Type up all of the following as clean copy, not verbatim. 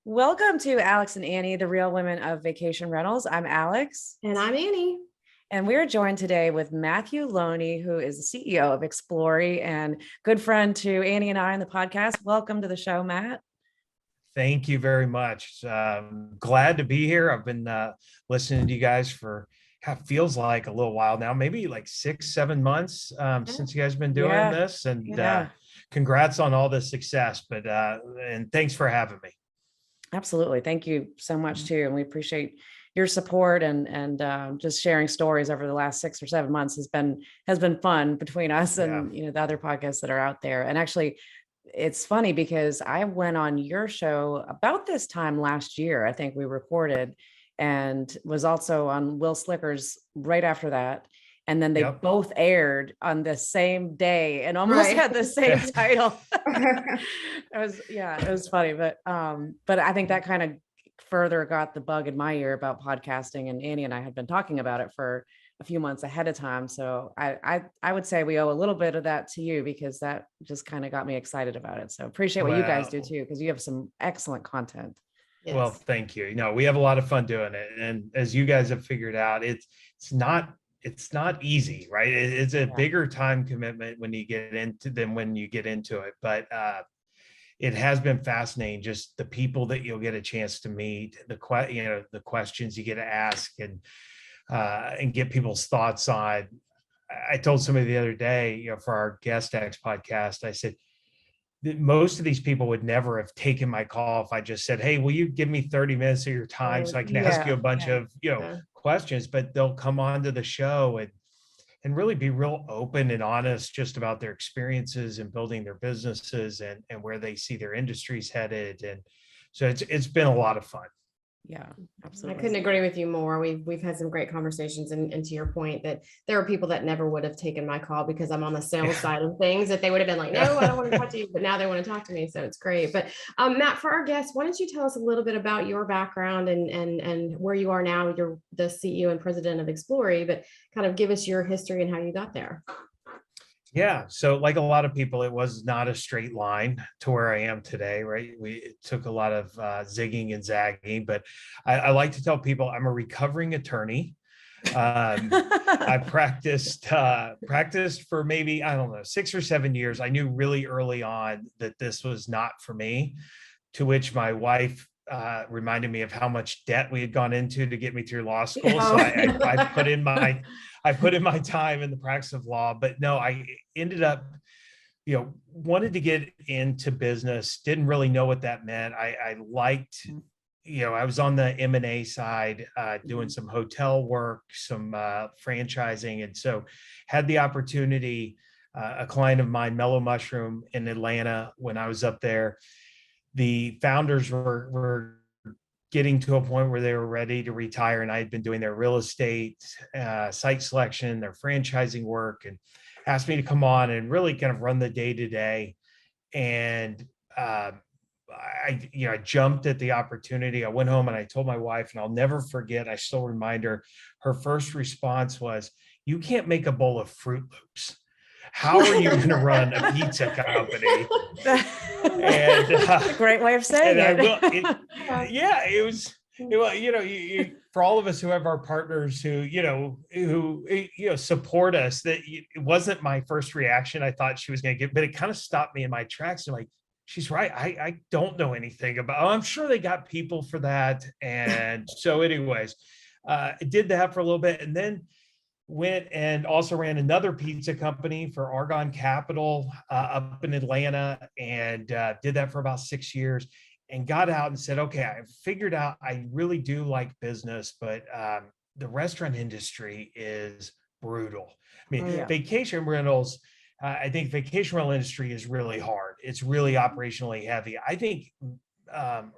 Welcome to Alex and Annie, the real women of vacation rentals. I'm Alex. And I'm Annie. And we're joined today with Matthew Loney, who is the CEO of Xplorie and good friend to Annie and I on the podcast. Welcome to the show, Matt. Thank you very much. Glad to be here. I've been listening to you guys for feels like a little while now, maybe like 6-7 months since you guys have been doing this. And congrats on all the success. But and thanks for having me. Absolutely. Thank you so much too. And we appreciate your support and just sharing stories over the last 6 or 7 months has been fun between us and the other podcasts that are out there. And actually, it's funny because I went on your show about this time last year. I think we recorded and was also on Will Slicker's right after that. And then they both aired on the same day and almost had the same title. It was funny, but I think that kind of further got the bug in my ear about podcasting, and Annie and I had been talking about it for a few months ahead of time. So I would say we owe a little bit of that to you because that just kind of got me excited about it. So appreciate what you guys do too, because you have some excellent content. Yes. Well, thank you. We have a lot of fun doing it. And as you guys have figured out, it's not easy, right? It's a bigger time commitment when you get into it. But it has been fascinating, just the people that you'll get a chance to meet, the questions you get to ask and get people's thoughts on. I told somebody the other day, for our Guest X podcast, I said, most of these people would never have taken my call if I just said, hey, will you give me 30 minutes of your time so I can ask you a bunch of, questions, but they'll come onto the show and really be real open and honest just about their experiences and building their businesses and where they see their industries headed. And so it's been a lot of fun. Yeah, absolutely. I couldn't agree with you more. We've had some great conversations, and to your point that there are people that never would have taken my call because I'm on the sales side of things, that they would have been like, no, I don't want to talk to you, but now they want to talk to me. So it's great. But Matt, for our guests, why don't you tell us a little bit about your background and where you are now? You're the CEO and president of Xplorie, but kind of give us your history and how you got there. Yeah. So like a lot of people, it was not a straight line to where I am today, right? It took a lot of zigging and zagging, but I like to tell people I'm a recovering attorney. I practiced for maybe, 6 or 7 years. I knew really early on that this was not for me, to which my wife reminded me of how much debt we had gone into to get me through law school. So I put in my time in the practice of law, but no, I ended up, wanted to get into business, didn't really know what that meant. I liked, I was on the M&A side, doing some hotel work, some franchising. And so had the opportunity, a client of mine, Mellow Mushroom in Atlanta, when I was up there, the founders were getting to a point where they were ready to retire, and I had been doing their real estate, site selection, their franchising work, and asked me to come on and really kind of run the day to day. And I jumped at the opportunity. I went home and I told my wife, and I'll never forget, I still remind her, her first response was, "You can't make a bowl of Fruit Loops. How are you going to run a pizza company?" And that's a great way of saying it. It was, for all of us who have our partners who support us, that it wasn't my first reaction. I thought she was going to get, but it kind of stopped me in my tracks. I'm like, she's right. I don't know anything about, I'm sure they got people for that. And so anyways, I did that for a little bit, and then went and also ran another pizza company for Argon Capital up in Atlanta, and did that for about 6 years, and got out and said, okay, I figured out I really do like business, but the restaurant industry is brutal. I mean, vacation rentals, I think vacation rental industry is really hard. It's really operationally heavy. I think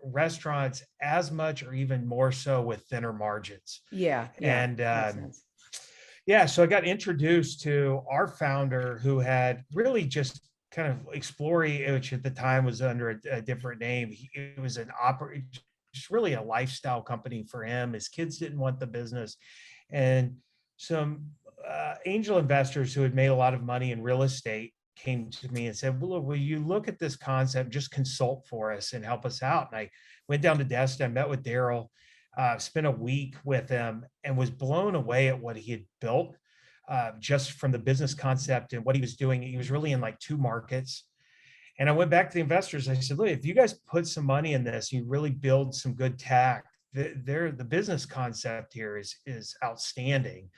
restaurants as much or even more so with thinner margins. So I got introduced to our founder, who had really just kind of Xplorie, which at the time was under a different name. It was just really a lifestyle company for him. His kids didn't want the business, and some angel investors who had made a lot of money in real estate came to me and said, well, will you look at this concept, just consult for us and help us out? And I went down to Destin, I met with Daryl, spent a week with him and was blown away at what he had built, just from the business concept and what he was doing. He was really in like 2 markets. And I went back to the investors. I said, look, if you guys put some money in this, you really build some good tech, the business concept here is outstanding.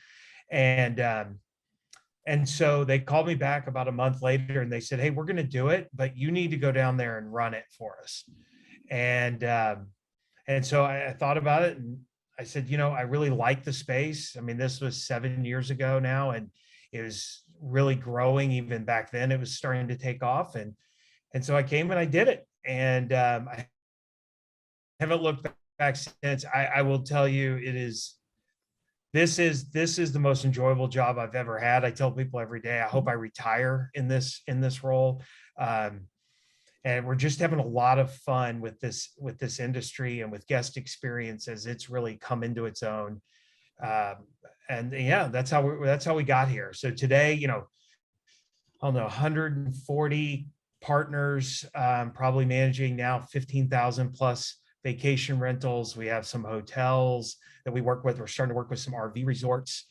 And so they called me back about a month later and they said, hey, we're going to do it, but you need to go down there and run it for us. And so I thought about it and I said, I really like the space. I mean, this was 7 years ago now, and it was really growing. Even back then it was starting to take off. And so I came and I did it. And I haven't looked back since. I will tell you, this is the most enjoyable job I've ever had. I tell people every day, I hope I retire in this role. And we're just having a lot of fun with this industry and with guest experience as it's really come into its own. And yeah, that's how we got here. So today, I don't know, 140 partners, probably managing now 15,000 plus vacation rentals. We have some hotels that we work with. We're starting to work with some RV resorts,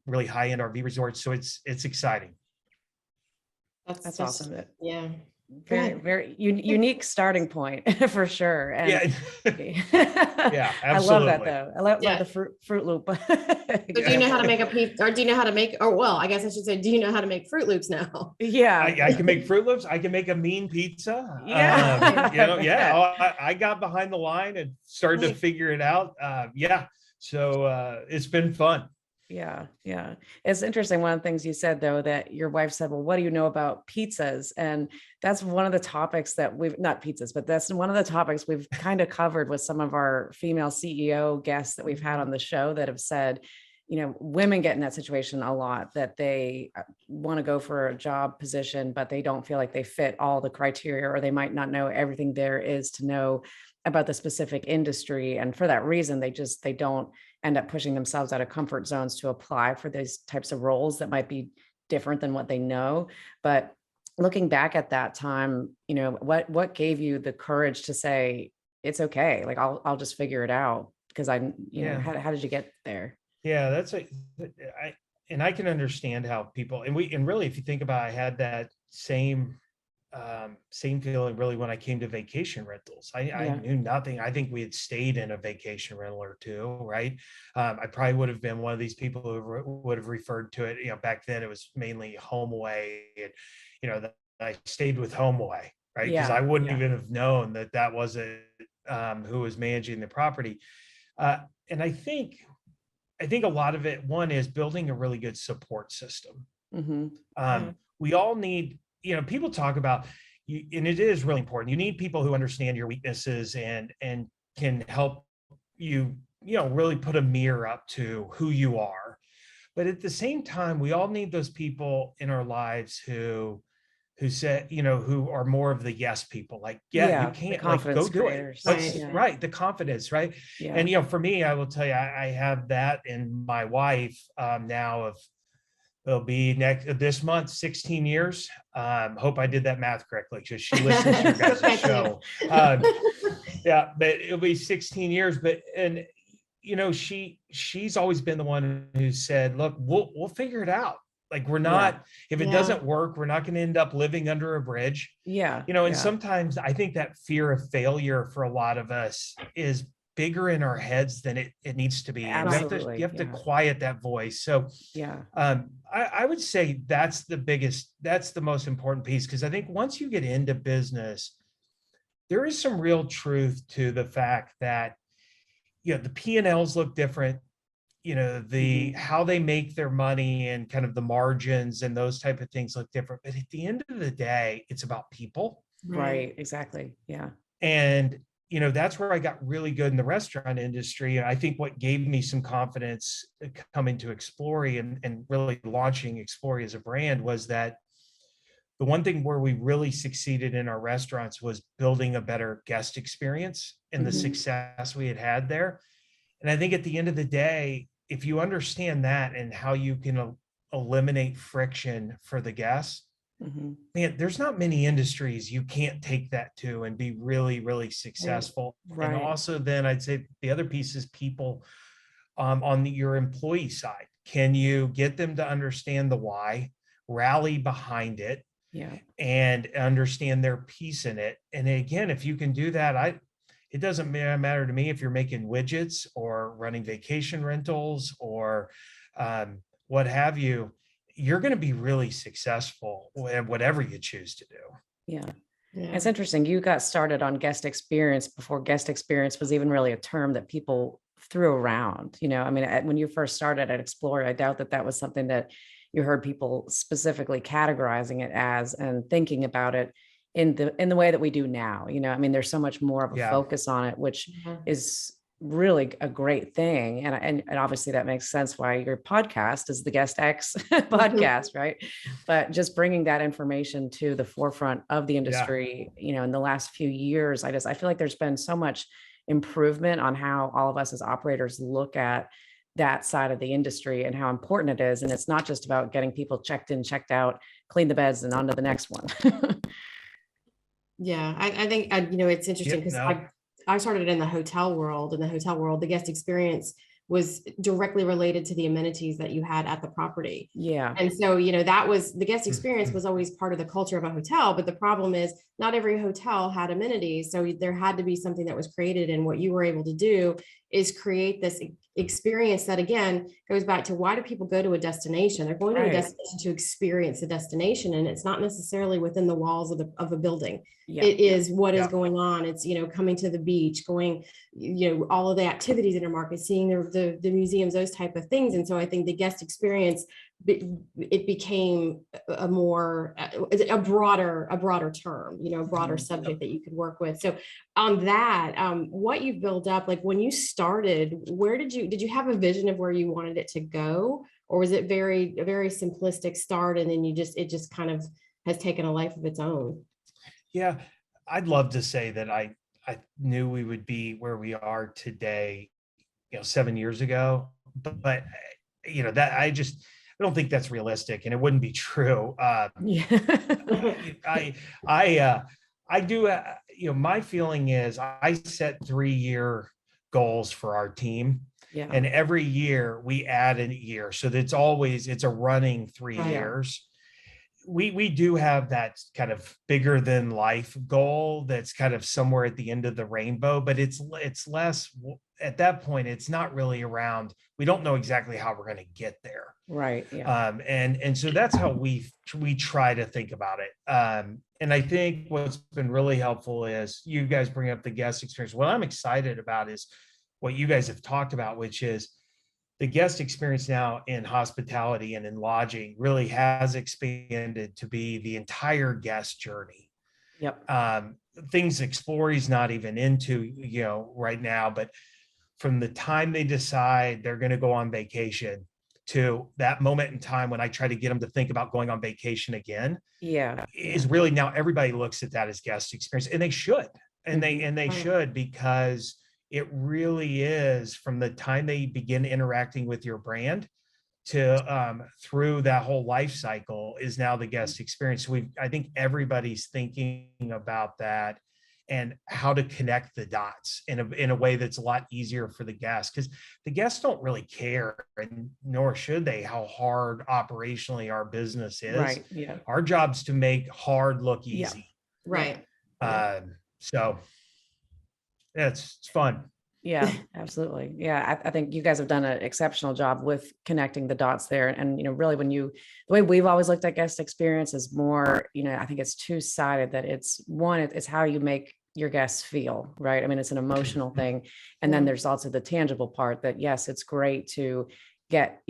really high-end RV resorts. So it's exciting. That's awesome. Yeah. Very unique starting point for sure. And yeah, absolutely. I love that though. I love the fruit loop. So do you know how to make a pizza, or do you know how to make, or well, I guess I should say, do you know how to make Fruit Loops now? Yeah. I can make Fruit Loops. I can make a mean pizza. Yeah. I got behind the line and started to figure it out. So it's been fun. Yeah. It's interesting. One of the things you said though, that your wife said, well, what do you know about pizzas? And that's one of the topics that not pizzas, but that's one of the topics we've kind of covered with some of our female CEO guests that we've had on the show that have said, women get in that situation a lot, that they want to go for a job position, but they don't feel like they fit all the criteria, or they might not know everything there is to know about the specific industry. And for that reason, they don't end up pushing themselves out of comfort zones to apply for these types of roles that might be different than what they know. But looking back at that time, what gave you the courage to say, it's okay, like I'll just figure it out? Because how did you get there? Yeah, I can understand how people, and really, if you think about it, I had that same feeling really when I came to vacation rentals. I knew nothing. I think we had stayed in a vacation rental or two, right? I probably would have been one of these people who would have referred to it, back then it was mainly HomeAway, and I stayed with HomeAway, right? Because I wouldn't even have known that wasn't who was managing the property. And I think a lot of it, one, is building a really good support system. Mm-hmm. We all need, people talk about, and it is really important, you need people who understand your weaknesses and can help you, really put a mirror up to who you are. But at the same time, we all need those people in our lives who said, who are more of the yes people, like, you can't, like, go do it. Right. The confidence, right. Yeah. And, for me, I will tell you, I have that in my wife now it'll be this month, 16 years. Hope I did that math correctly, because she listens to your guys' show. But it'll be 16 years. And she's always been the one who said, look, we'll figure it out. Like, we're not, if it doesn't work, we're not going to end up living under a bridge. And sometimes I think that fear of failure for a lot of us is bigger in our heads than it needs to be. Absolutely. You have to quiet that voice. So I would say that's the most important piece, because I think once you get into business, there is some real truth to the fact that, the P&Ls look different. How they make their money and kind of the margins and those type of things look different. But at the end of the day, it's about people. Right. Exactly. Yeah. And, that's where I got really good in the restaurant industry. And I think what gave me some confidence coming to Xplorie and really launching Xplorie as a brand was that the one thing where we really succeeded in our restaurants was building a better guest experience and the success we had there. And I think at the end of the day, if you understand that and how you can eliminate friction for the guests, man, there's not many industries you can't take that to and be really, really successful. Right. And also then I'd say the other piece is people on your employee side. Can you get them to understand the why, rally behind it, and understand their piece in it? And again, if you can do that, it doesn't matter to me if you're making widgets or running vacation rentals or what have you, you're going to be really successful at whatever you choose to do. Yeah. It's interesting. You got started on guest experience before guest experience was even really a term that people threw around. I mean, when you first started at Xplorie, I doubt that was something that you heard people specifically categorizing it as and thinking about it in the way that we do now. I mean, there's so much more of a focus on it, which is really a great thing. And obviously that makes sense why your podcast is the Guest X podcast, right? But just bringing that information to the forefront of the industry, in the last few years, I feel like there's been so much improvement on how all of us as operators look at that side of the industry and how important it is. And it's not just about getting people checked in, checked out, clean the beds and on to the next one. I think, it's interesting because I started in the hotel world. In the hotel world, the guest experience was directly related to the amenities that you had at the property. Yeah. And so, that was the guest experience was always part of the culture of a hotel. But the problem is not every hotel had amenities. So there had to be something that was created. And what you were able to do is create this experience that, again, goes back to why do people go to a destination? They're going to a destination to experience the destination. And it's not necessarily within the walls of a building. It is what is going on. It's, coming to the beach, going, all of the activities in a market, seeing the museums, those type of things. And so I think the guest experience, it became a broader term, a broader subject that you could work with. So on that, what you've built up, like when you started, where did you have a vision of where you wanted it to go? Or was it a very simplistic start and then it just kind of has taken a life of its own? Yeah, I'd love to say that I knew we would be where we are today, 7 years ago, but that I don't think that's realistic and it wouldn't be true. I do, my feeling is I set 3-year goals for our team. Yeah. And every year we add a year. So it's a running 3 years. We do have that kind of bigger than life goal that's kind of somewhere at the end of the rainbow, but it's less at that point. It's not really around. We don't know exactly how we're going to get there. Right. Yeah. And so that's how we try to think about it. And I think what's been really helpful is you guys bring up the guest experience. What I'm excited about is what you guys have talked about, which is the guest experience now in hospitality and in lodging really has expanded to be the entire guest journey. Yep. Things Xplorie's not even into, right now, but from the time they decide they're going to go on vacation to that moment in time when I try to get them to think about going on vacation again, is really now everybody looks at that as guest experience, and they should, and they should, because it really is from the time they begin interacting with your brand to through that whole life cycle is now the guest experience. I think everybody's thinking about that and how to connect the dots in a way that's a lot easier for the guests, because the guests don't really care, and nor should they, how hard operationally our business is. Right. Yeah. Our job's to make hard look easy. Right. So it's fun. Yeah, absolutely. Yeah. I think you guys have done an exceptional job with connecting the dots there. And, really the way we've always looked at guest experience is more, I think it's two-sided, that it's one, it's how you make your guests feel, right? I mean, it's an emotional thing. And then there's also the tangible part that, yes, it's great to get,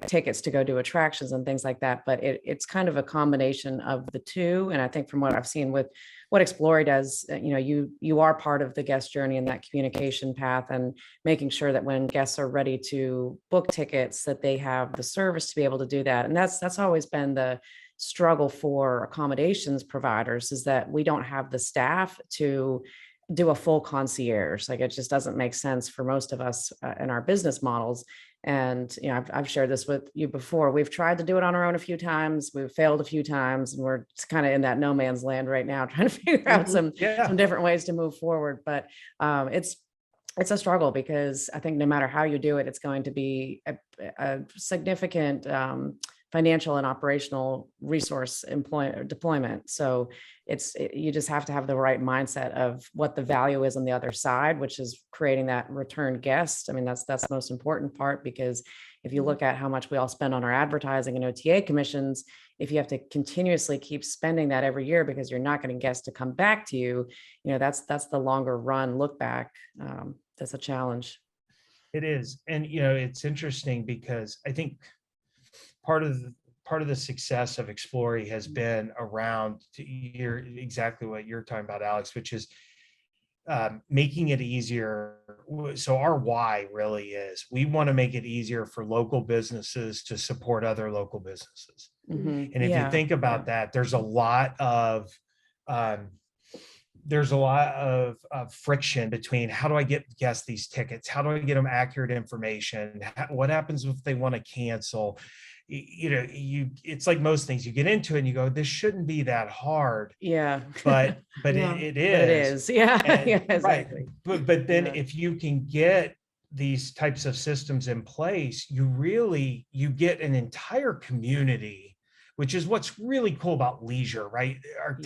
tickets to go do attractions and things like that, but it's kind of a combination of the two. And I think from what I've seen with what Xplorie does, you are part of the guest journey and that communication path, and making sure that when guests are ready to book tickets, that they have the service to be able to do that. And that's always been the struggle for accommodations providers, is that we don't have the staff to do a full concierge. Like, it just doesn't make sense for most of us in our business models. And, I've shared this with you before. We've tried to do it on our own a few times. We've failed a few times, and we're kind of in that no man's land right now, trying to figure out some different ways to move forward. But it's a struggle, because I think no matter how you do it, it's going to be a significant financial and operational resource deployment. So you just have to have the right mindset of what the value is on the other side, which is creating that return guest. I mean, that's the most important part, because if you look at how much we all spend on our advertising and OTA commissions, if you have to continuously keep spending that every year because you're not getting guests to come back to you, that's the longer run look back. That's a challenge. It is. And, it's interesting, because I think part of the success of Xplorie has been around exactly what you're talking about, Alex, which is making it easier. So our why really is, we want to make it easier for local businesses to support other local businesses. Mm-hmm. And if you think about that, there's a lot of friction between, how do I get guests these tickets? How do I get them accurate information? What happens if they want to cancel? It's like most things, you get into it and you go, this shouldn't be that hard. Yeah. But Yeah. it is. Yeah. Yeah, exactly. Right. But then if you can get these types of systems in place, you get an entire community, which is what's really cool about leisure, right?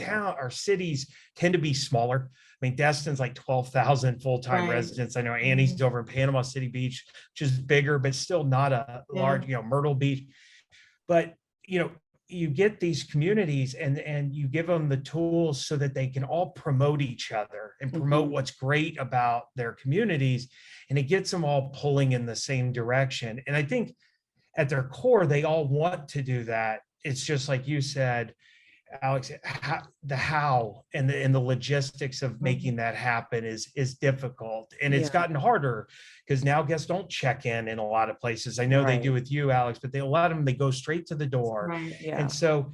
Our cities tend to be smaller. I mean, Destin's like 12,000 full-time residents. I know Annie's over in Panama City Beach, which is bigger, but still not a large, Myrtle Beach. But, you get these communities and you give them the tools so that they can all promote each other and promote what's great about their communities. And it gets them all pulling in the same direction. And I think at their core, they all want to do that. It's just like you said, Alex, the how and the logistics of making that happen is difficult. And it's gotten harder, because now guests don't check in a lot of places. I know they do with you, Alex, but a lot of them, they go straight to the door. And so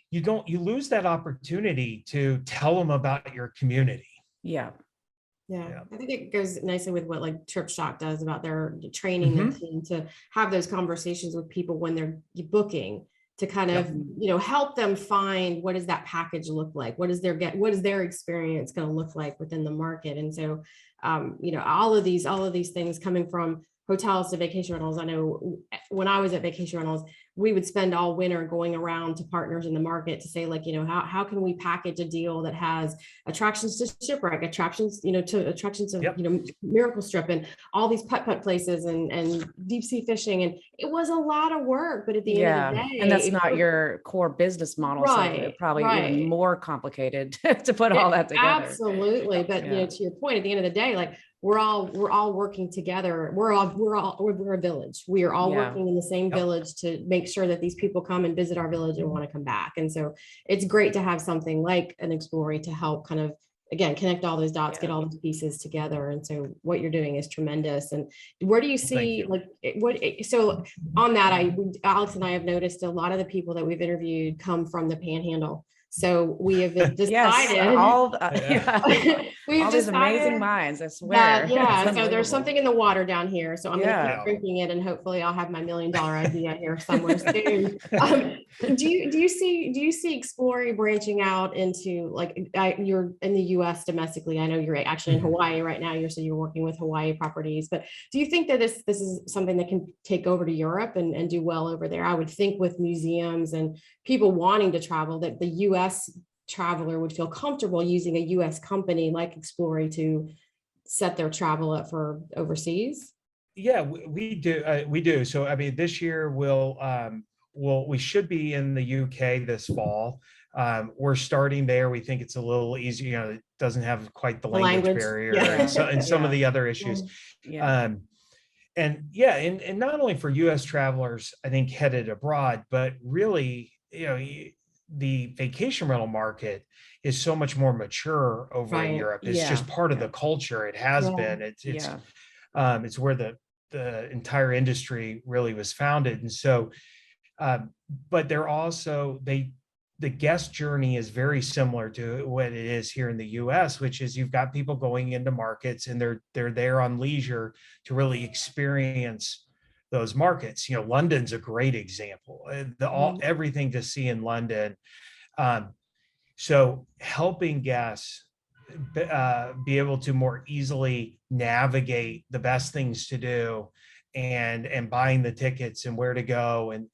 you lose that opportunity to tell them about your community. Yeah. I think it goes nicely with what like Trip Shock does about their training their team to have those conversations with people when they're booking, to kind of, help them find, what does that package look like? What is their experience going to look like within the market? And so, all of these things coming from hotels to vacation rentals. I know when I was at vacation rentals, we would spend all winter going around to partners in the market to say, like, how can we package a deal that has attractions to shipwreck, attractions of, Miracle Strip, and all these putt places and deep sea fishing. And it was a lot of work, but at the end of the day, and that's not your core business model. So it's probably even more complicated to put all that together. Absolutely. But, to your point, at the end of the day, like, we're all working together. We're a village. We are all working in the same village to make sure that these people come and visit our village and want to come back. And so it's great to have something like an Xplorie to help kind of, again, connect all those dots, get all those pieces together. And so what you're doing is tremendous. And where do you see, so on that, Alex and I have noticed a lot of the people that we've interviewed come from the Panhandle. So we have decided all we've all these amazing minds, I that, swear. so there's something in the water down here. So I'm gonna keep drinking it, and hopefully I'll have my $1 million idea here somewhere soon. Do you see Xplorie branching out into, like, you're in the US domestically? I know you're actually in Hawaii right now. You're working with Hawaii properties, but do you think that this is something that can take over to Europe and do well over there? I would think with museums and people wanting to travel, that the US traveler would feel comfortable using a US company like Xplorie to set their travel up for overseas. Yeah, we do. So, I mean, this year we should be in the UK this fall. We're starting there. We think it's a little easier, it doesn't have quite the language barrier and some of the other issues. And not only for US travelers, I think, headed abroad, but really, the vacation rental market is so much more mature over in Europe. It's just part of the culture. It has been. It's where the entire industry really was founded. And so, but they're also, the guest journey is very similar to what it is here in the US, which is you've got people going into markets and they're there on leisure to really experience those markets. You know, London's a great example. Everything to see in London. So helping guests be able to more easily navigate the best things to do and buying the tickets and where to go and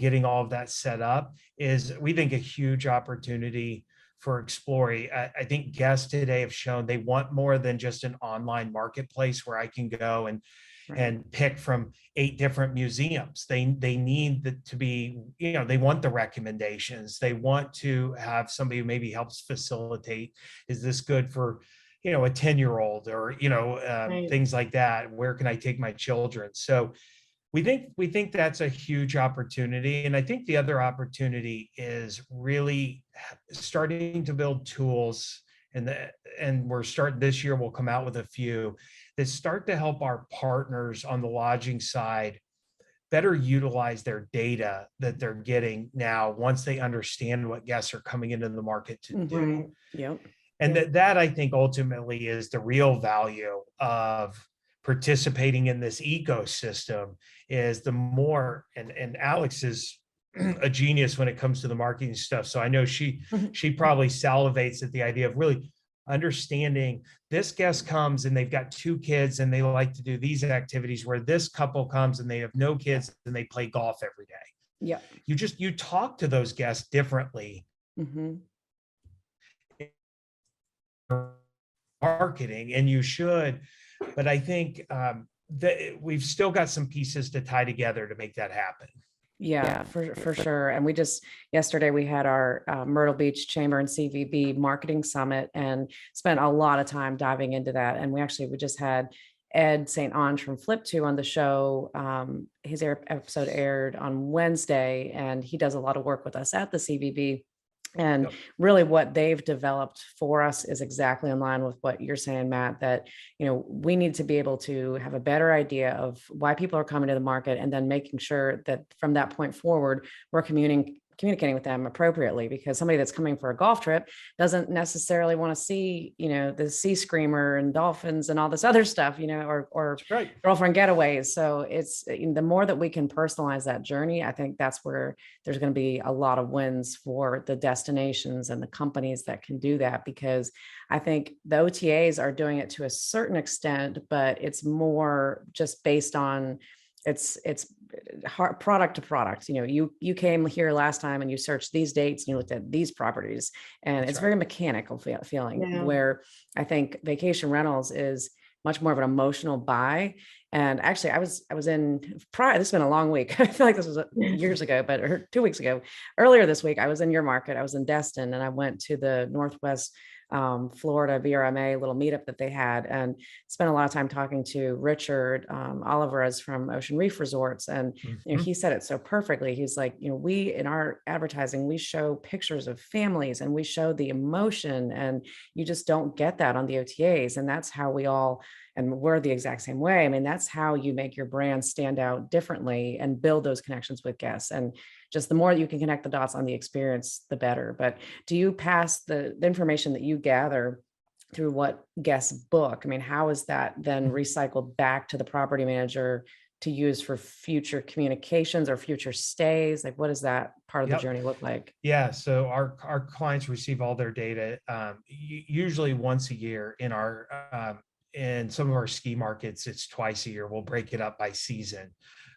getting all of that set up is, we think, a huge opportunity for Xplorie. I think guests today have shown they want more than just an online marketplace where I can go and pick from 8 different museums. They need to be, you know, they want the recommendations. They want to have somebody who maybe helps facilitate, is this good for, you know, a 10-year-old or, you know, things like that. Where can I take my children? So we think that's a huge opportunity. And I think the other opportunity is really starting to build tools, and we're starting this year, we'll come out with a few that start to help our partners on the lodging side better utilize their data that they're getting now once they understand what guests are coming into the market to do. Yep. And that I think ultimately is the real value of participating in this ecosystem, is the more, and Alex is a genius when it comes to the marketing stuff. So I know she probably salivates at the idea of really understanding this guest comes and they've got 2 kids and they like to do these activities, where this couple comes and they have no kids and they play golf every day. Yeah. You talk to those guests differently. Marketing, and you should, but I think that we've still got some pieces to tie together to make that happen. Yeah, for sure. And we just, yesterday we had our Myrtle Beach Chamber and CVB marketing summit and spent a lot of time diving into that. And we just had Ed St. Ange from Flip2 on the show. His episode aired on Wednesday, and he does a lot of work with us at the CVB. And really what they've developed for us is exactly in line with what you're saying, Matt, that, you know, we need to be able to have a better idea of why people are coming to the market, and then making sure that from that point forward, we're communicating with them appropriately, because somebody that's coming for a golf trip doesn't necessarily want to see, you know, the sea screamer and dolphins and all this other stuff, you know, or girlfriend getaways. So it's, the more that we can personalize that journey, I think that's where there's going to be a lot of wins for the destinations and the companies that can do that, because I think the OTAs are doing it to a certain extent, but it's more just based on it's product to product. You know, you came here last time and you searched these dates and you looked at these properties, and it's very mechanical feeling, where I think vacation rentals is much more of an emotional buy. And actually I was in this has been a long week. I feel like this was years ago, or 2 weeks ago. Earlier this week, I was in your market. I was in Destin, and I went to the Northwest Florida VRMA little meetup that they had, and spent a lot of time talking to Richard Olivares from Ocean Reef Resorts. And you know, he said it so perfectly. He's like, you know, we, in our advertising, we show pictures of families and we show the emotion, and you just don't get that on the OTAs. And that's how we all, and we're the exact same way. I mean, that's how you make your brand stand out differently and build those connections with guests. And just the more you can connect the dots on the experience, the better. But do you pass the information that you gather through what guests book? I mean, how is that then recycled back to the property manager to use for future communications or future stays? Like, what does that part of the journey look like? Yeah, so our clients receive all their data usually once a year. In some of our ski markets, it's twice a year. We'll break it up by season.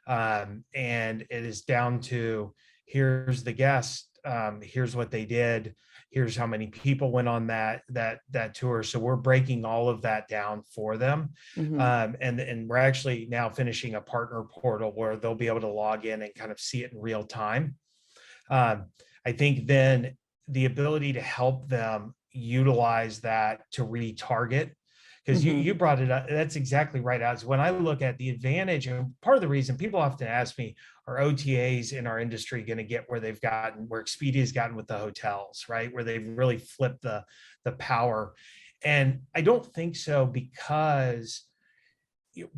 And it is down to, here's the guest, here's what they did, here's how many people went on that tour. So we're breaking all of that down for them. And we're actually now finishing a partner portal where they'll be able to log in and kind of see it in real time. I think then the ability to help them utilize that to retarget, because you brought it up. That's exactly right. As when I look at the advantage, and part of the reason people often ask me, are OTAs in our industry going to get where Expedia's gotten with the hotels, right? Where they've really flipped the power. And I don't think so, because the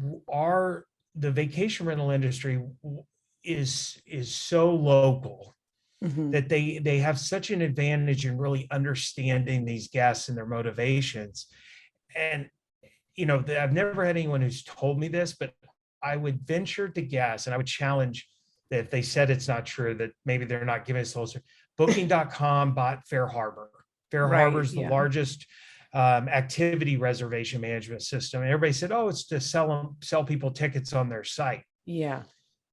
vacation rental industry is so local that they have such an advantage in really understanding these guests and their motivations. And, I've never had anyone who's told me this, but I would venture to guess, and I would challenge that if they said it's not true, that maybe they're not giving us those. Booking.com bought Fair Harbor. Fair Harbor is the largest activity reservation management system. And everybody said, oh, it's to sell people tickets on their site. Yeah.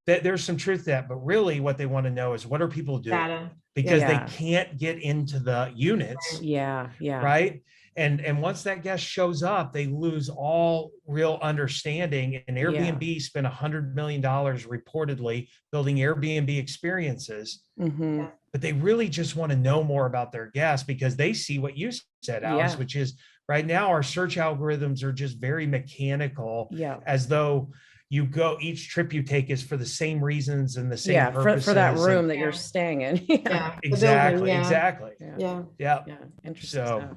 There's some truth to that, but really what they want to know is what are people doing? Data. Because they can't get into the units. Yeah. Right. And once that guest shows up, they lose all real understanding. And Airbnb spent $100 million reportedly building Airbnb experiences. But they really just want to know more about their guests because they see what you said, Alice, which is right now our search algorithms are just very mechanical, as though you go, each trip you take is for the same reasons and the same purposes. For that room that you're staying in. Exactly. Yeah. Interesting stuff.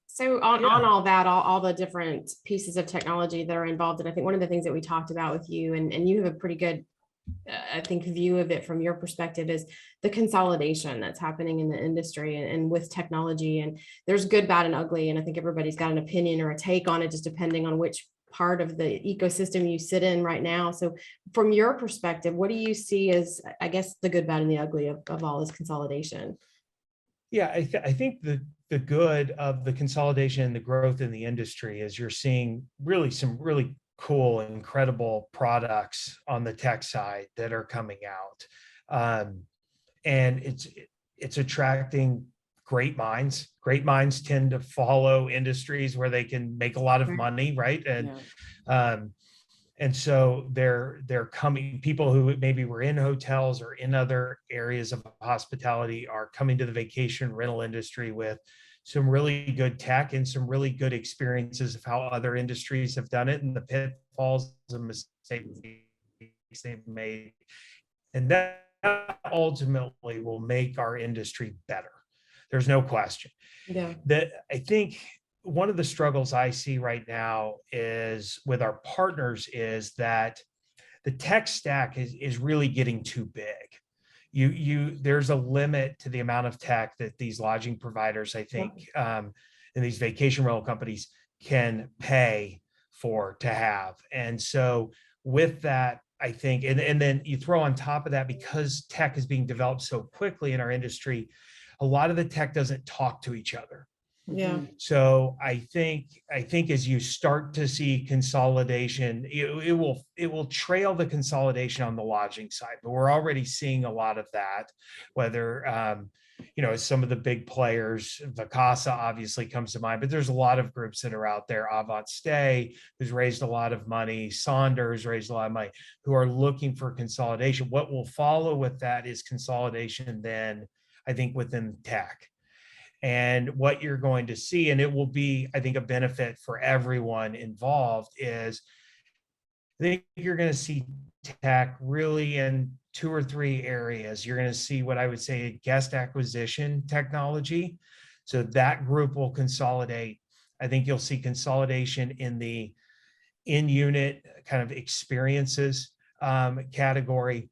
So on all that, all the different pieces of technology that are involved, and I think one of the things that we talked about with you, and you have a pretty good, I think, view of it from your perspective, is the consolidation that's happening in the industry and with technology. And there's good, bad, and ugly. And I think everybody's got an opinion or a take on it, just depending on which part of the ecosystem you sit in right now. So from your perspective, what do you see as, I guess, the good, bad, and the ugly of all this consolidation? Yeah, I think the good of the consolidation and the growth in the industry is you're seeing really some really cool, incredible products on the tech side that are coming out. And it's attracting great minds. Great minds tend to follow industries where they can make a lot of money, right? And so they're coming, people who maybe were in hotels or in other areas of hospitality are coming to the vacation rental industry with some really good tech and some really good experiences of how other industries have done it and the pitfalls and mistakes they've made. And that ultimately will make our industry better. There's no question. That I think one of the struggles I see right now is with our partners is that the tech stack is really getting too big. There's a limit to the amount of tech that these lodging providers, I think, and these vacation rental companies can pay for to have. And so with that, I think, and then you throw on top of that, because tech is being developed so quickly in our industry, a lot of the tech doesn't talk to each other. So I think as you start to see consolidation, it will trail the consolidation on the lodging side, but we're already seeing a lot of that, whether, some of the big players, Vacasa obviously comes to mind, but there's a lot of groups that are out there. Avant Stay, who's raised a lot of money, Saunders raised a lot of money, who are looking for consolidation. What will follow with that is consolidation then, I think, within tech. And what you're going to see, and it will be, I think, a benefit for everyone involved, is I think you're going to see tech really in 2 or 3 areas. You're going to see what I would say guest acquisition technology. So that group will consolidate. I think you'll see consolidation in the in-unit kind of experiences category.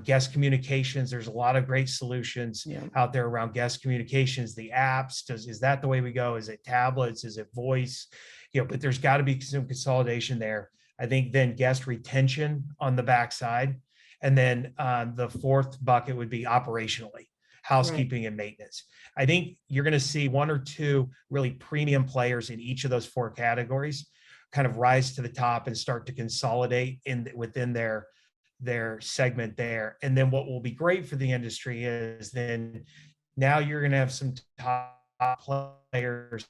Guest communications, there's a lot of great solutions out there around guest communications, the apps. Is that the way we go? Is it tablets? Is it voice? But there's got to be some consolidation there. I think then guest retention on the backside. And then the fourth bucket would be operationally, housekeeping and maintenance. I think you're going to see 1 or 2 really premium players in each of those 4 categories kind of rise to the top and start to consolidate within their segment there. And then what will be great for the industry is then now you're going to have some top players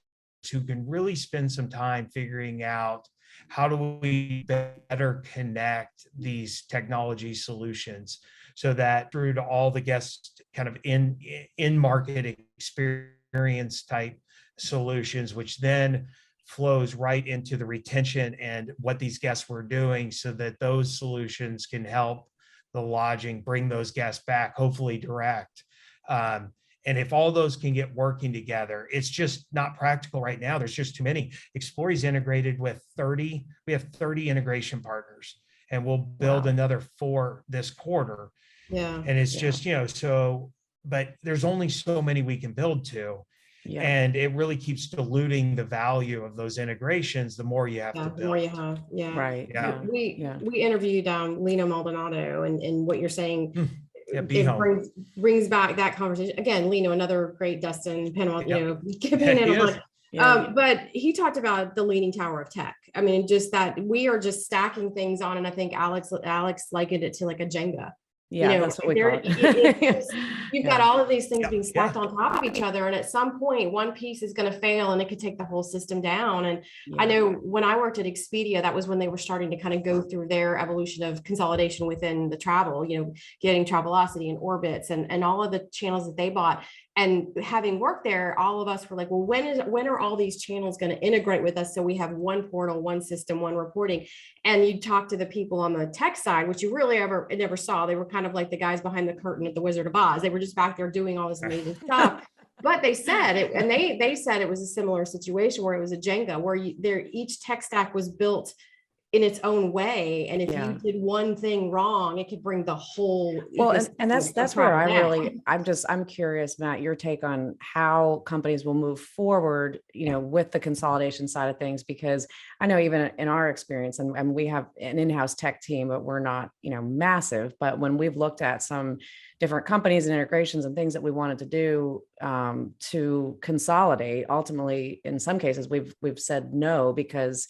who can really spend some time figuring out how do we better connect these technology solutions so that through to all the guests kind of in market experience type solutions, which then flows right into the retention and what these guests were doing, so that those solutions can help the lodging bring those guests back, hopefully direct. And if all those can get working together, it's just not practical right now. There's just too many. Xplorie is integrated with 30. We have 30 integration partners, and we'll build another 4 this quarter. And it's just, so but there's only so many we can build to. Yeah. And it really keeps diluting the value of those integrations the more you have to The more build. you have, yeah. Right. Yeah. We interviewed Lino Maldonado, and what you're saying, Yeah, it brings back that conversation again. Lino, another great Dustin Penwell, Yeah. but he talked about the leaning tower of tech. I mean, just that we are just stacking things on, and I think Alex likened it to like a Jenga. Yeah, that's what we call it. You've got all of these things being stacked on top of each other, and at some point one piece is going to fail and it could take the whole system down. And I know when I worked at Expedia, that was when they were starting to kind of go through their evolution of consolidation within the travel, getting Travelocity and Orbitz and all of the channels that they bought. And having worked there, all of us were like, well, when are all these channels going to integrate with us so we have one portal, one system, one reporting? And you talk to the people on the tech side, which you really never saw. They were kind of like the guys behind the curtain at the Wizard of Oz. They were just back there doing all this amazing stuff. But they said it, and they said it was a similar situation where it was a Jenga, where each tech stack was built in its own way, and if you did one thing wrong, it could bring the whole. Well, and that's where I'm curious, Matt, your take on how companies will move forward, with the consolidation side of things, because I know even in our experience, and we have an in-house tech team, but we're not, massive. But when we've looked at some different companies and integrations and things that we wanted to do to consolidate, ultimately, in some cases, we've said no, because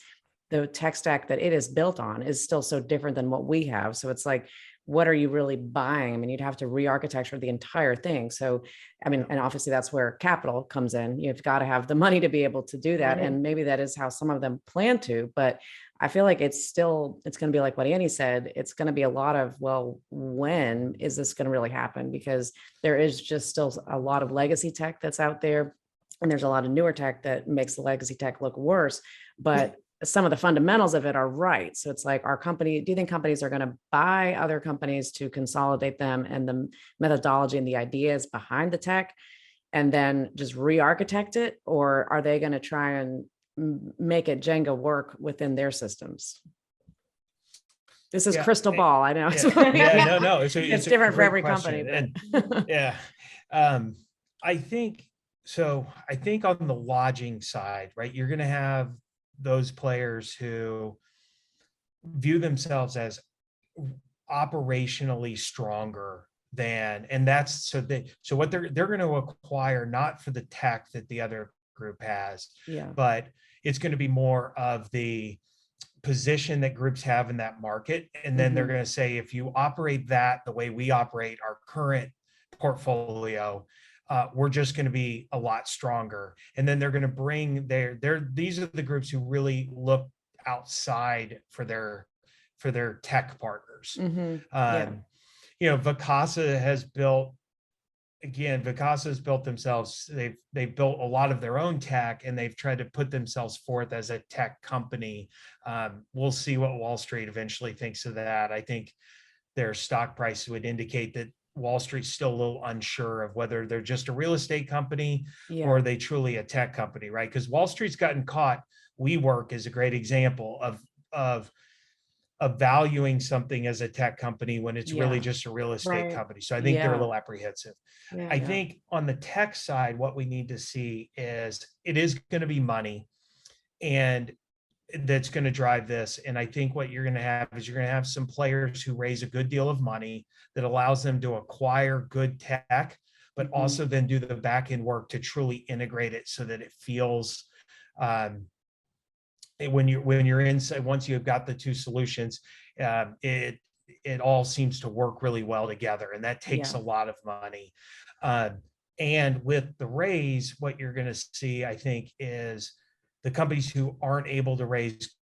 the tech stack that it is built on is still so different than what we have. So it's like, what are you really buying? I mean, you'd have to re-architecture the entire thing. So, I mean, and obviously that's where capital comes in. You've got to have the money to be able to do that. And maybe that is how some of them plan to, but I feel like it's going to be like what Annie said. It's going to be a lot of, well, when is this going to really happen? Because there is just still a lot of legacy tech that's out there. And there's a lot of newer tech that makes the legacy tech look worse. But some of the fundamentals of it are right. So it's like, do you think companies are going to buy other companies to consolidate them and the methodology and the ideas behind the tech and then just re-architect it? Or are they going to try and make it Jenga work within their systems? This is crystal ball. I know. No. It's different for every company. But. I think on the lodging side, right, you're going to have those players who view themselves as operationally stronger than, and that's so what they're going to acquire, not for the tech that the other group has, but it's going to be more of the position that groups have in that market. And then they're going to say, if you operate that the way we operate our current portfolio, we're just going to be a lot stronger. And then they're going to bring these are the groups who really look outside for their tech partners. Vacasa has built themselves. They've built a lot of their own tech, and they've tried to put themselves forth as a tech company. We'll see what Wall Street eventually thinks of that. I think their stock price would indicate that Wall Street's still a little unsure of whether they're just a real estate company or are they truly a tech company, right? Because Wall Street's gotten caught. WeWork is a great example of valuing something as a tech company when it's really just a real estate company. So I think they're a little apprehensive. I think on the tech side, what we need to see is it is going to be money, and that's going to drive this. And I think what you're going to have is you're going to have some players who raise a good deal of money that allows them to acquire good tech, but also then do the back end work to truly integrate it so that it feels when you're inside, once you've got the two solutions, it all seems to work really well together, and that takes a lot of money. And with the raise, what you're going to see, I think, is the companies who aren't able to raise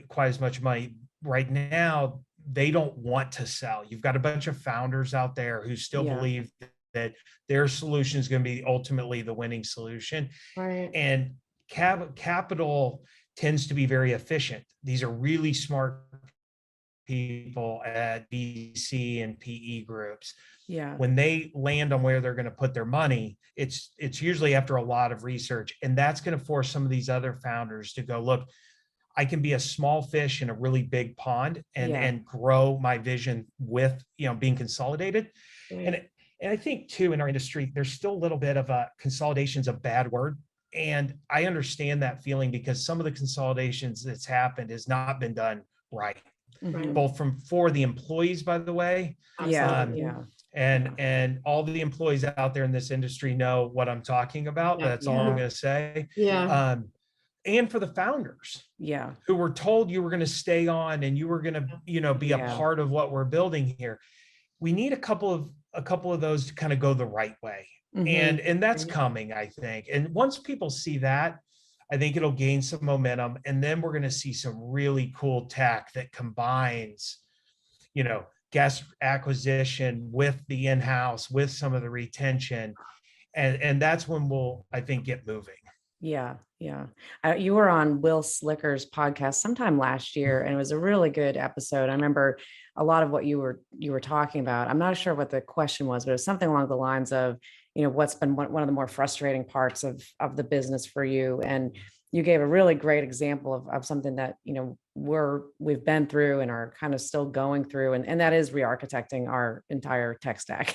quite as much money right now, they don't want to sell. You've got a bunch of founders out there who still believe that their solution is going to be ultimately the winning solution. Right. And capital tends to be very efficient. These are really smart people at VC and PE groups. When they land on where they're going to put their money, it's usually after a lot of research, and that's going to force some of these other founders to go, look, I can be a small fish in a really big pond and grow my vision with being consolidated. And And I think too, in our industry, there's still a little bit of a consolidation's a bad word. And I understand that feeling because some of the consolidations that's happened has not been done right, both for the employees, by the way. And all the employees out there in this industry know what I'm talking about. That's all I'm going to say. And for the founders, who were told you were going to stay on and you were going to, be a part of what we're building here. We need a couple of those to kind of go the right way. And that's coming, I think. And once people see that, I think it'll gain some momentum. And then we're going to see some really cool tech that combines, guest acquisition with the in-house, with some of the retention. And that's when we'll, I think, get moving. Yeah. You were on Will Slicker's podcast sometime last year, and it was a really good episode. I remember a lot of what you were talking about. I'm not sure what the question was, but it was something along the lines of, what's been one of the more frustrating parts of the business for you. And you gave a really great example of something that, we've been through and are kind of still going through. And that is re-architecting our entire tech stack.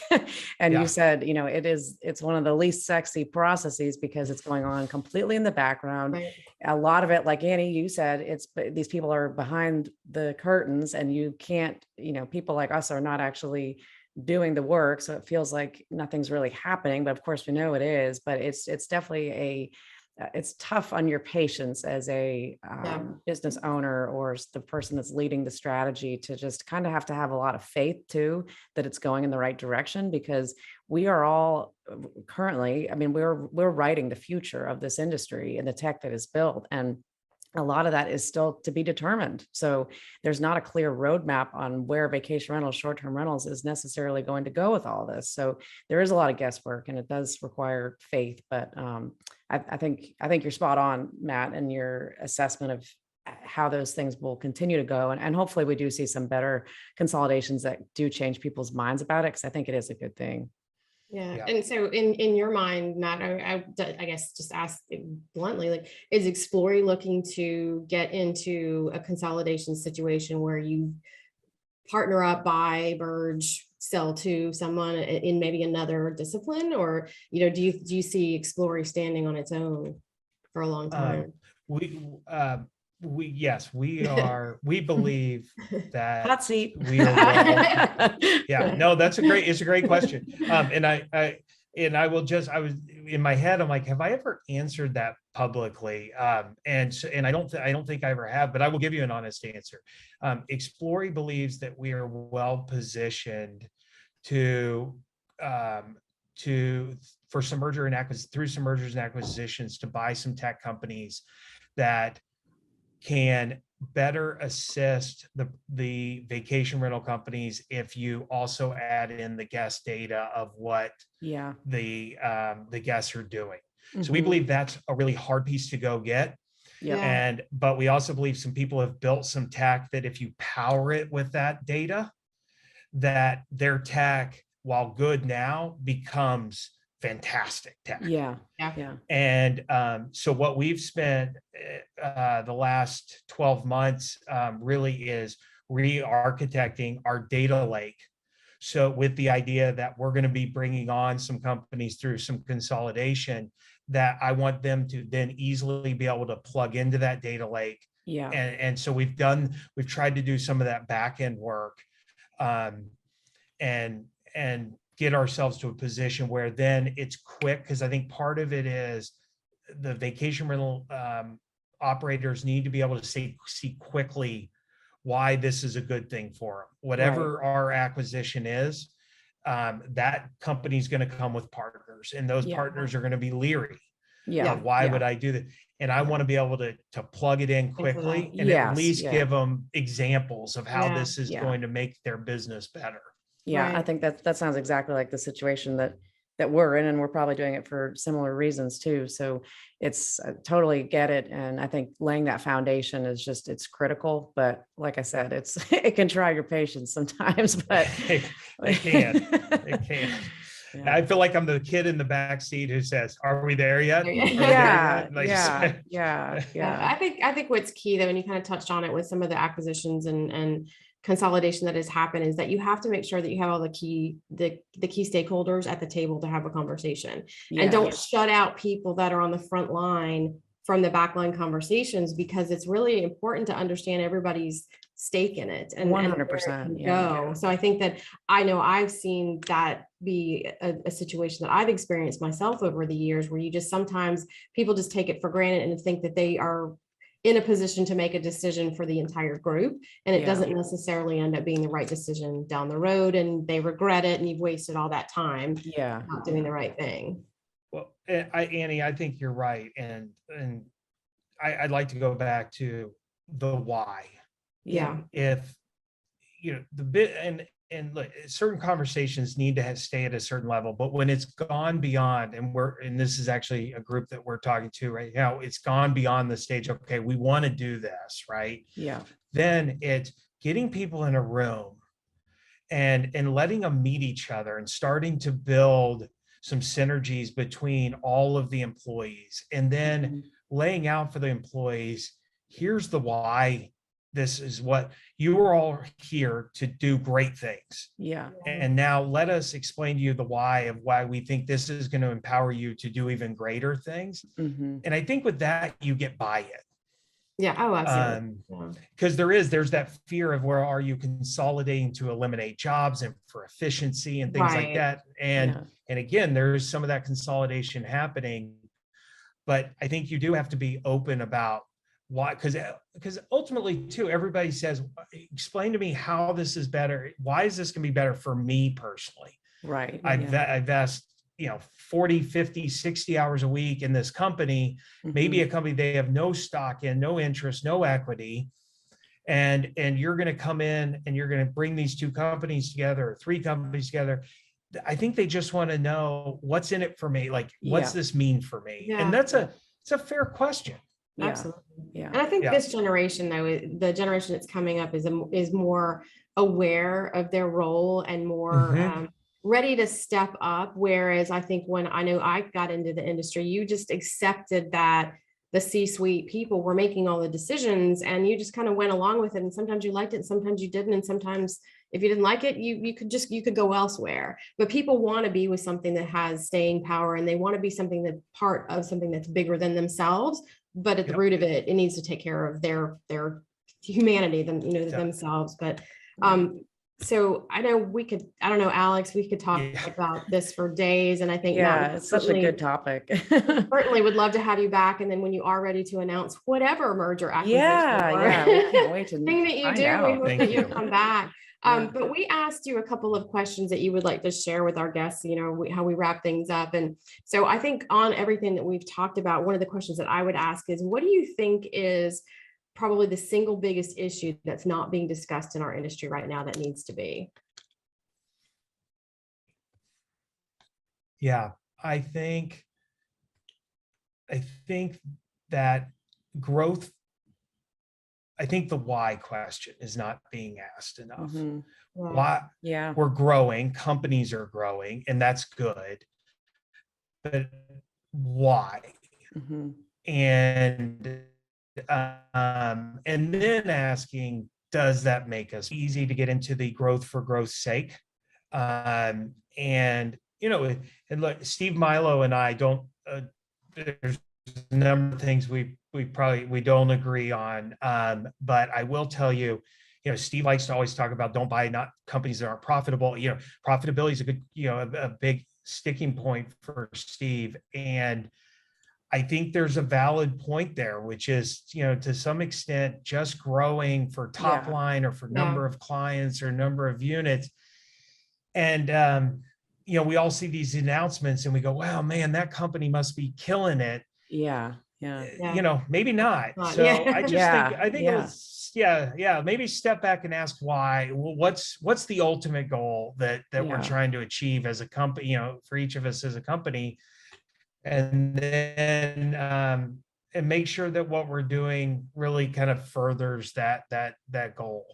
And you said, it's one of the least sexy processes because it's going on completely in the background. Right. A lot of it, like Annie, you said, these people are behind the curtains and you can't, people like us are not actually doing the work. So it feels like nothing's really happening, but of course we know it is, but it's definitely it's tough on your patience as a business owner or the person that's leading the strategy to just kind of have to have a lot of faith too, that it's going in the right direction, because we are all currently, we're writing the future of this industry and the tech that is built. And a lot of that is still to be determined. So there's not a clear roadmap on where vacation rentals, short-term rentals is necessarily going to go with all this. So there is a lot of guesswork and it does require faith, but I think you're spot on, Matt, in your assessment of how those things will continue to go. And hopefully we do see some better consolidations that do change people's minds about it, because I think it is a good thing. Yeah. And so in your mind, Matt, I guess just ask bluntly, like, is Xplorie looking to get into a consolidation situation where you partner up, buy, merge, sell to someone in maybe another discipline? Or, do you see Xplorie standing on its own for a long time? Yes, we are. We believe that hot seat. We are. Yeah, no, it's a great question. And I was in my head, I'm like, have I ever answered that publicly? And I don't think I ever have, but I will give you an honest answer. Xplorie believes that we are well positioned through some mergers and acquisitions to buy some tech companies that can better assist the vacation rental companies if you also add in the guest data of what the guests are doing. So we believe that's a really hard piece to go get. But we also believe some people have built some tech that if you power it with that data, that their tech, while good now, becomes fantastic tech. And so what we've spent the last 12 months really is re-architecting our data lake. So with the idea that we're going to be bringing on some companies through some consolidation, that I want them to then easily be able to plug into that data lake. And so we've tried to do some of that back end work and get ourselves to a position where then it's quick, because I think part of it is the vacation rental operators need to be able to see quickly why this is a good thing for them. Whatever our acquisition is, that company's going to come with partners, and those partners are going to be leery. Why would I do that? And I want to be able to plug it in quickly and at least give them examples of how this is going to make their business better. I think that sounds exactly like the situation that we're in, and we're probably doing it for similar reasons too. So it's I totally get it. And I think laying that foundation is it's critical, but like I said, it can try your patience sometimes, but it can. I feel like I'm the kid in the back seat who says, "Are we there yet?" I think what's key though, and you kind of touched on it with some of the acquisitions and consolidation that has happened is that you have to make sure that you have all the key stakeholders at the table to have a conversation, and don't shut out people that are on the front line from the backline conversations, because it's really important to understand everybody's stake in it and 100%. go. So I think that I know I've seen that be a situation that I've experienced myself over the years, where you just sometimes people just take it for granted and think that they are in a position to make a decision for the entire group, and it doesn't necessarily end up being the right decision down the road, and they regret it, and you've wasted all that time not doing the right thing. Well, Annie, I think you're right, and I'd like to go back to the why. If the bit and look, certain conversations need to stay at a certain level, but when it's gone beyond, and this is actually a group that we're talking to right now, it's gone beyond the stage, okay, we want to do this, right? Then it's getting people in a room and letting them meet each other and starting to build some synergies between all of the employees, and then laying out for the employees, here's the why. This is what you are all here to do, great things. And now let us explain to you the why of why we think this is going to empower you to do even greater things. And I think with that, you get buy-in. Oh, absolutely. Because there's that fear of, where are you consolidating to eliminate jobs and for efficiency and things like that. And again, there's some of that consolidation happening, but I think you do have to be open about why, because ultimately too, everybody says, explain to me how this is better. Why is this going to be better for me personally? I've invest 40, 50, 60 hours a week in this company, maybe a company they have no stock in, no interest, no equity. And you're going to come in and you're going to bring these two companies together, or three companies together. I think they just want to know, what's in it for me? Like, what's this mean for me? And it's a fair question. Absolutely. And I think this generation, though, the generation that's coming up is more aware of their role and more ready to step up. Whereas I think when I got into the industry, you just accepted that the C-suite people were making all the decisions, and you just kind of went along with it. And sometimes you liked it, and sometimes you didn't. And sometimes if you didn't like it, you could go elsewhere. But people want to be with something that has staying power, and they want to be something that's part of something that's bigger than themselves. But at the root of it, it needs to take care of their humanity, themselves. But so I know I don't know, Alex, we could talk about this for days. And I think it's such a good topic. Certainly would love to have you back. And then when you are ready to announce whatever merger acquisition we can't wait to thing that you do, we hope that you come back. But we asked you a couple of questions that you would like to share with our guests, how we wrap things up. And so I think on everything that we've talked about, one of the questions that I would ask is, what do you think is probably the single biggest issue that's not being discussed in our industry right now that needs to be? I think that growth, I think the why question is not being asked enough. Why? We're growing, companies are growing, and that's good. But why? And then asking, does that make us easy to get into the growth for growth's sake? And look, Steve Milo and I don't. There's a number of things we don't agree on, but I will tell you, Steve likes to always talk about don't buy companies that aren't profitable. Profitability is a good, a big sticking point for Steve, and I think there's a valid point there, which is, to some extent, just growing for top line or for number of clients or number of units. And, we all see these announcements and we go, wow, man, that company must be killing it. Maybe not. So I just think it was, maybe step back and ask why. Well, what's the ultimate goal that we're trying to achieve as a company, for each of us as a company? And then and make sure that what we're doing really kind of furthers that goal.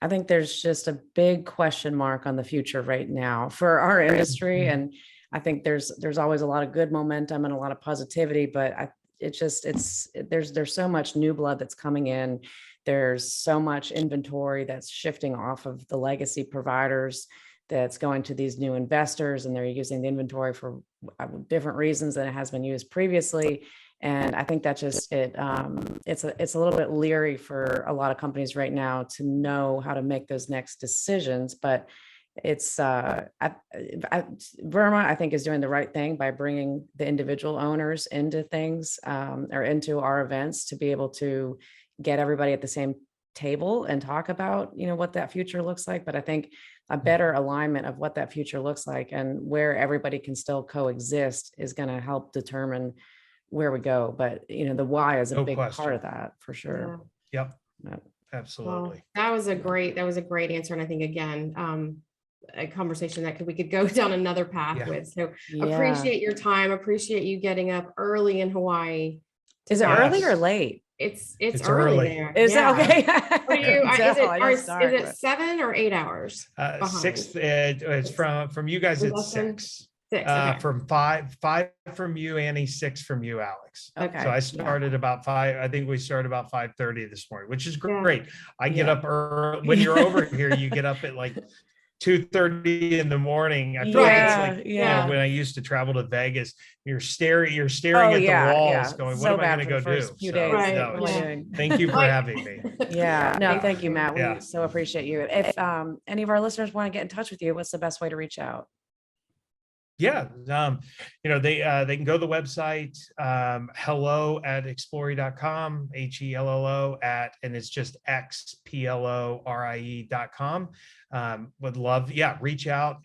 I think there's just a big question mark on the future right now for our industry, and I think there's always a lot of good momentum and a lot of positivity, but there's so much new blood that's coming in There's so much inventory that's shifting off of the legacy providers that's going to these new investors, and they're using the inventory for different reasons than it has been used previously. And I think that just it's a little bit leery for a lot of companies right now to know how to make those next decisions. But it's Verma, I think, is doing the right thing by bringing the individual owners into things, or into our events, to be able to get everybody at the same table and talk about, what that future looks like. But I think a better alignment of what that future looks like and where everybody can still coexist is going to help determine where we go. But the why is a big part of that, for sure. Yep. Absolutely. Well, that was a great answer. And I think, again, a conversation that we could go down another path with. So appreciate your time. Appreciate you getting up early in Hawaii. Is it early or late? It's early there. Is it okay? Is it 7 or 8 hours? 6. It's from you guys. It's 6. 6. Okay. From 5 from you, Annie. 6 from you, Alex. Okay. So I started about 5. I think we started about 5:30 this morning, which is great. I get up early. When you're over here, you get up at like 2:30 in the morning. I feel like it's like when I used to travel to Vegas, you're staring at the walls going, what am I going to go do? Thank you for having me. Thank you, Matt. We so appreciate you. If any of our listeners want to get in touch with you, what's the best way to reach out? They can go to the website, hello@xplorie.com, HELLO and it's just XPLORIE.com. Would love, reach out.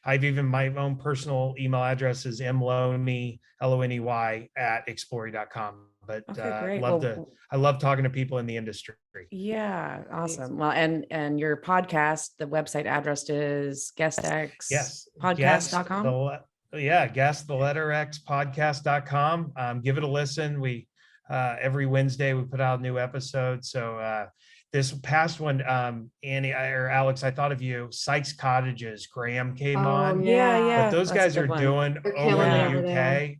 I've even, my own personal email address is mloney, LONEY @xplorie.com. But I love talking to people in the industry. Yeah, awesome. Well, and your podcast, the website address is guestxpodcast.com. Guest the letter X podcast.com. Give it a listen. We every Wednesday we put out a new episode. So this past one, Annie or Alex, I thought of you. Sykes Cottages, Graham came on. What those guys are doing over in the UK.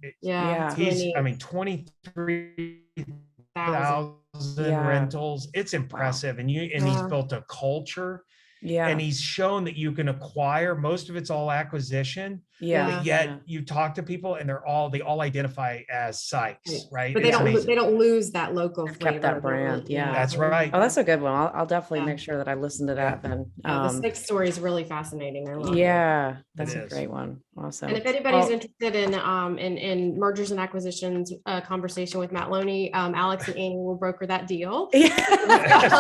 He's, 23,000 rentals. It's impressive. And he's built a culture. And he's shown that you can acquire, most of it's all acquisition. But yet you talk to people and they all identify as Sykes, right? But they don't lose that local flavor. Kept that brand. That's right. Oh, that's a good one. I'll definitely make sure that I listen to that then. The Sykes story is really fascinating. I love it. That's a great one. Awesome. And if anybody's interested in mergers and acquisitions, conversation with Matt Loney, Alex and Annie will broker that deal. Yes.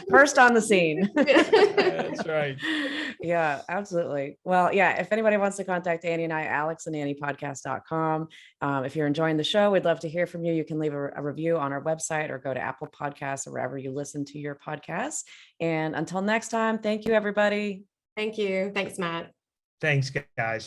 First on the scene. That's right. Yeah, absolutely. Well, if anybody wants to contact Annie and I, alexandanniepodcast.com. If you're enjoying the show, we'd love to hear from you. You can leave a review on our website or go to Apple Podcasts or wherever you listen to your podcasts. And until next time, thank you, everybody. Thank you. Thanks, Matt. Thanks, guys.